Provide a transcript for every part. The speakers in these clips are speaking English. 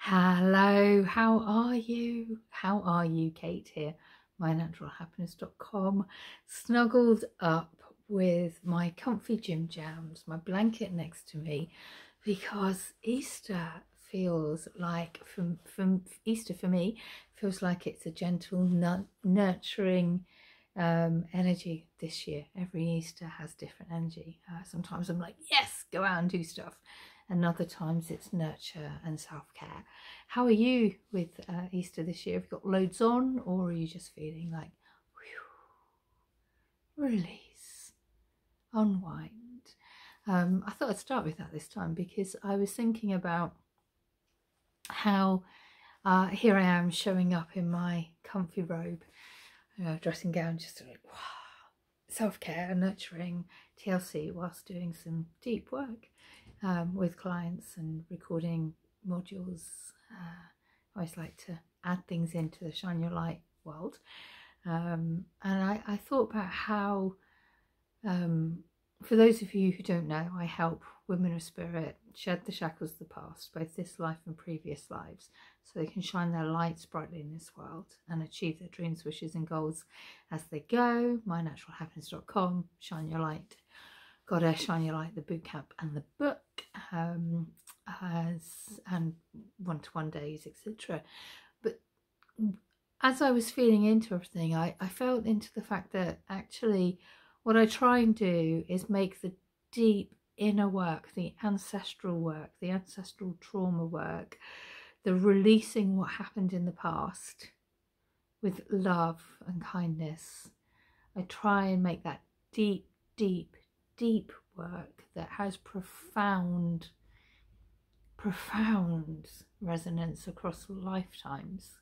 Hello, how are you? How are you? Kate here, mynaturalhappiness.com, snuggled up with my comfy gym jams, my blanket next to me, because Easter feels like, Easter for me, feels like it's a gentle, nurturing energy this year. Every Easter has different energy. Sometimes I'm like, yes, go out and do stuff. And other times it's nurture and self-care. How are you with Easter this year? Have you got loads on, or are you just feeling like, whew, release, unwind? I thought I'd start with that this time because I was thinking about how here I am showing up in my comfy robe, dressing gown, just like, wow, self-care, nurturing, TLC, whilst doing some deep work with clients and recording modules. I always like to add things into the Shine Your Light world. And I thought about how, for those of you who don't know, I help women of spirit shed the shackles of the past, both this life and previous lives, so they can shine their lights brightly in this world and achieve their dreams, wishes and goals as they go. mynaturalhappiness.com, Shine Your Light Goddess, Shine Your Light, the bootcamp and the book, and one-to-one days, etc. But as I was feeling into everything, I felt into the fact that actually what I try and do is make the deep inner work, the ancestral trauma work, the releasing what happened in the past with love and kindness. I try and make that deep work that has profound resonance across lifetimes,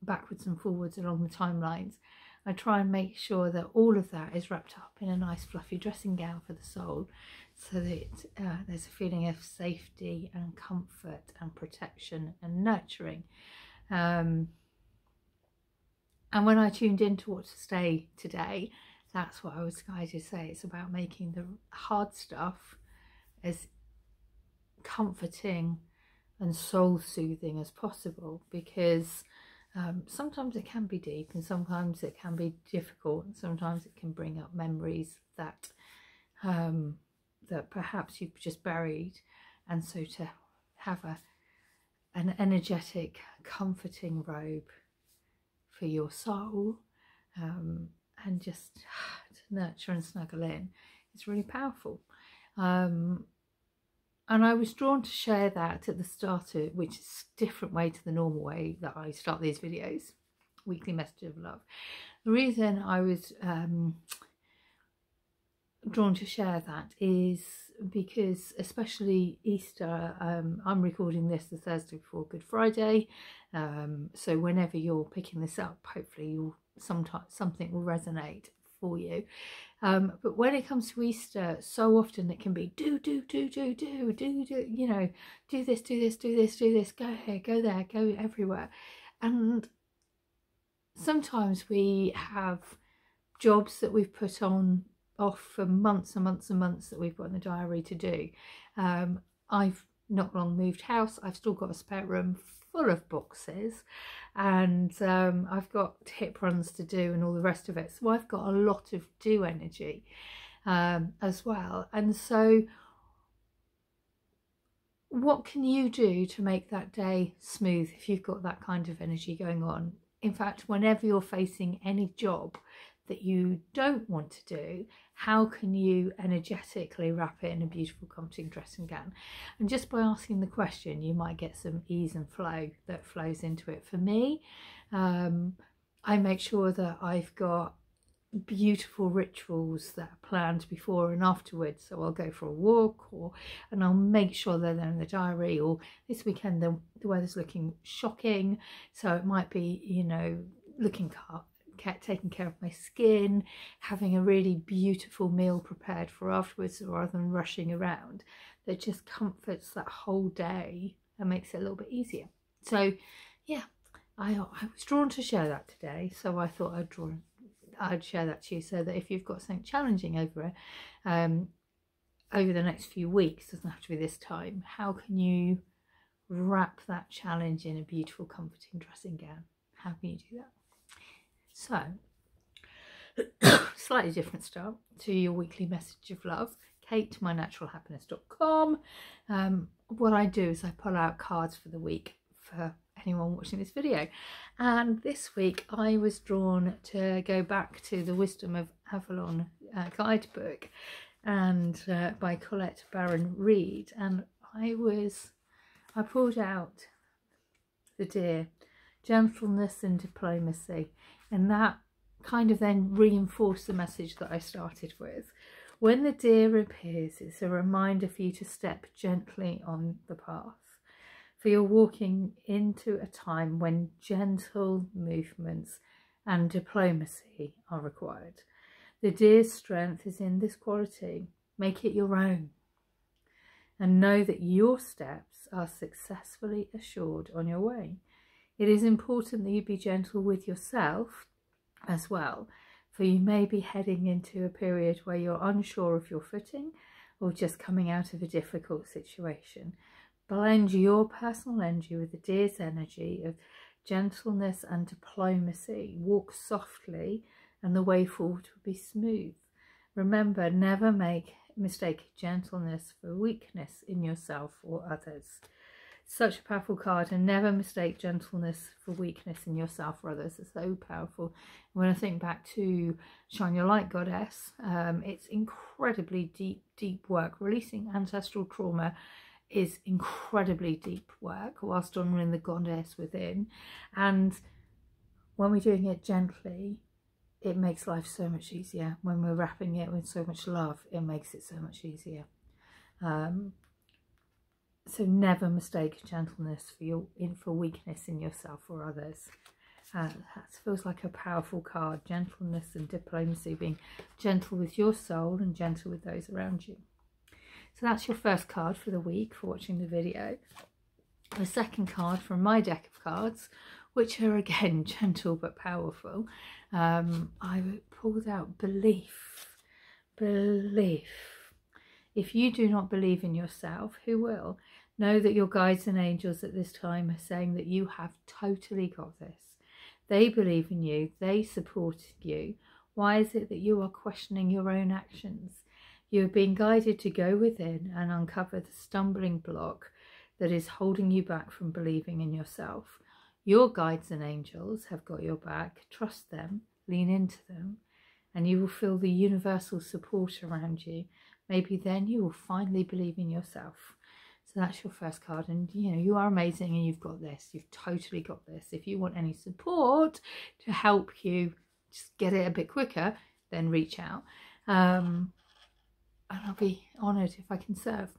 backwards and forwards along the timelines. I try and make sure that all of that is wrapped up in a nice fluffy dressing gown for the soul, so that there's a feeling of safety and comfort and protection and nurturing. And when I tuned into what to say today, that's what I was guided to say. It's about making the hard stuff as comforting and soul soothing as possible, because sometimes it can be deep and sometimes it can be difficult, and sometimes it can bring up memories that that perhaps you've just buried. And so to have an energetic, comforting robe for your soul, and just to nurture and snuggle in, it's really powerful. And I was drawn to share that at the start of, which is a different way to the normal way that I start these videos, weekly message of love. The reason I was drawn to share that is because, especially Easter, I'm recording this the Thursday before Good Friday, so whenever you're picking this up, hopefully something will resonate for you. But when it comes to Easter, so often it can be do, you know, do this, go here, go there, go everywhere. And sometimes we have jobs that we've put on off for months and months and months that we've got in the diary to do. I've not long moved house. I've still got a spare room full of boxes, and I've got hip runs to do and all the rest of it, so I've got a lot of do energy as well. And so what can you do to make that day smooth if you've got that kind of energy going on? In fact, whenever you're facing any job that you don't want to do, how can you energetically wrap it in a beautiful, comforting dressing gown? And just by asking the question, you might get some ease and flow that flows into it. For me, I make sure that I've got beautiful rituals that are planned before and afterwards. So I'll go for a walk, and I'll make sure that they're in the diary. Or this weekend the weather's looking shocking, so it might be, you know, taking care of my skin, having a really beautiful meal prepared for afterwards, rather than rushing around. That just comforts that whole day and makes it a little bit easier. So yeah, I was drawn to share that today, so I thought I'd share that to you, so that if you've got something challenging over the next few weeks, doesn't have to be this time, how can you wrap that challenge in a beautiful, comforting dressing gown. How can you do that? So, slightly different start to your weekly message of love. KateMyNaturalHappiness.com. What I do is I pull out cards for the week for anyone watching this video, and this week I was drawn to go back to the Wisdom of Avalon guidebook, and by Colette Baron-Reid, and I pulled out the Deer, gentleness and diplomacy, and that kind of then reinforced the message that I started with. When the Deer appears, it's a reminder for you to step gently on the path, for you're walking into a time when gentle movements and diplomacy are required. The Deer's strength is in this quality. Make it your own, and know that your steps are successfully assured on your way. It is important that you be gentle with yourself as well, for you may be heading into a period where you're unsure of your footing or just coming out of a difficult situation. Blend your personal energy with the Deer's energy of gentleness and diplomacy. Walk softly and the way forward will be smooth. Remember, never mistake gentleness for weakness in yourself or others. Such a powerful card, and never mistake gentleness for weakness in yourself or others. It's so powerful. When I think back to Shine Your Light Goddess, it's incredibly deep work. Releasing ancestral trauma is incredibly deep work whilst honouring the goddess within, and when we're doing it gently, it makes life so much easier. When we're wrapping it with so much love, it makes it so much easier. So never mistake gentleness for weakness in yourself or others. That feels like a powerful card. Gentleness and diplomacy, being gentle with your soul and gentle with those around you. So that's your first card for the week for watching the video. The second card from my deck of cards, which are again gentle but powerful, I pulled out belief. Belief. If you do not believe in yourself, who will? Know that your guides and angels at this time are saying that you have totally got this. They believe in you. They support you. Why is it that you are questioning your own actions? You have been guided to go within and uncover the stumbling block that is holding you back from believing in yourself. Your guides and angels have got your back. Trust them, lean into them, and you will feel the universal support around you. Maybe then you will finally believe in yourself. So that's your first card, and you know, you are amazing and you've got this. You've totally got this. If you want any support to help you just get it a bit quicker, then reach out. And I'll be honoured if I can serve.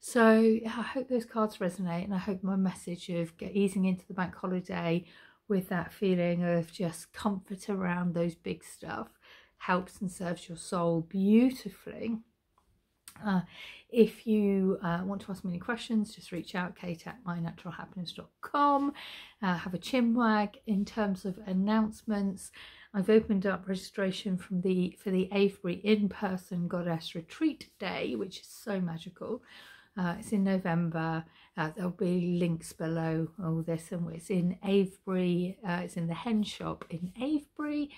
So yeah, I hope those cards resonate, and I hope my message of easing into the bank holiday with that feeling of just comfort around those big stuff helps and serves your soul beautifully. If you want to ask me any questions, just reach out, kate@mynaturalhappiness.com. Have a chinwag. In terms of announcements, I've opened up registration for the Avebury in-person Goddess Retreat Day, which is so magical. It's in November. There'll be links below all this, and it's in Avebury. It's in the Hen Shop in Avebury.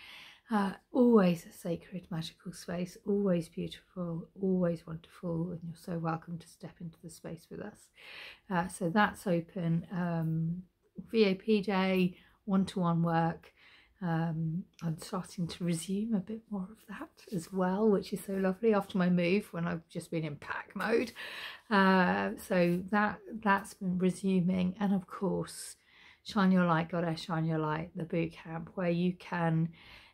Always a sacred, magical space, always beautiful, always wonderful, and you're so welcome to step into the space with us. So that's open. VAP day, one-to-one work. I'm starting to resume a bit more of that as well, which is so lovely after my move when I've just been in pack mode. So that's been resuming, and of course Shine Your Light Goddess, Shine Your Light, the boot camp, where you can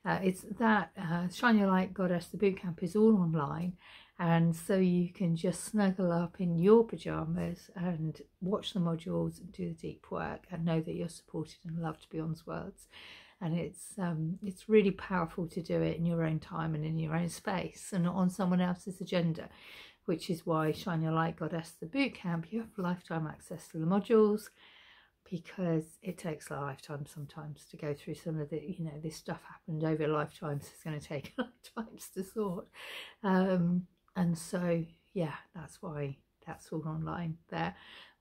Shine Your Light Goddess, the boot camp is all online, and so you can just snuggle up in your pajamas and watch the modules and do the deep work and know that you're supported and loved beyond words. And it's really powerful to do it in your own time and in your own space and not on someone else's agenda, which is why Shine Your Light Goddess, the boot camp, you have lifetime access to the modules, because it takes a lifetime sometimes to go through some of the, you know, this stuff happened over lifetimes. It's going to take lifetimes to sort. And so, yeah, that's why that's all online there.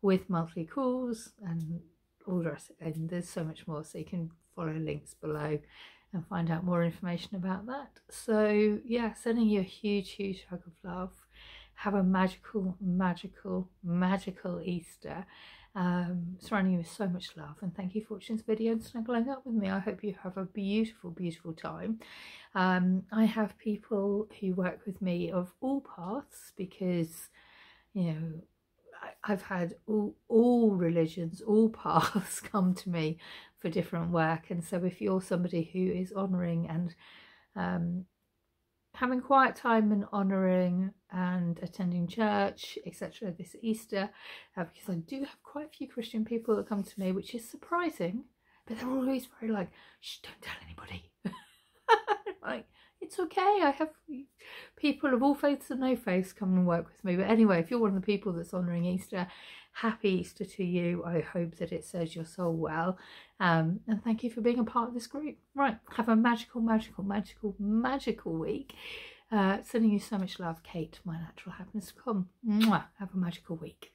with monthly calls and all the rest. And there's so much more, so you can follow links below and find out more information about that. So yeah, sending you a huge hug of love. Have a magical Easter. Surrounding you with so much love, and thank you for watching this video and snuggling up with me. I hope you have a beautiful time. I have people who work with me of all paths, because you know I've had all religions, all paths come to me for different work. And so if you're somebody who is honouring and having quiet time and honouring and attending church, etc. this Easter, because I do have quite a few Christian people that come to me, which is surprising, but they're always very like, shh, don't tell anybody. Like, it's okay, I have people of all faiths and no faiths come and work with me. But anyway, if you're one of the people that's honouring Easter, happy Easter to you. I hope that it serves your soul well, and thank you for being a part of this group. Right, have a magical week. Sending you so much love, Kate, my natural happiness. Come, mwah, have a magical week.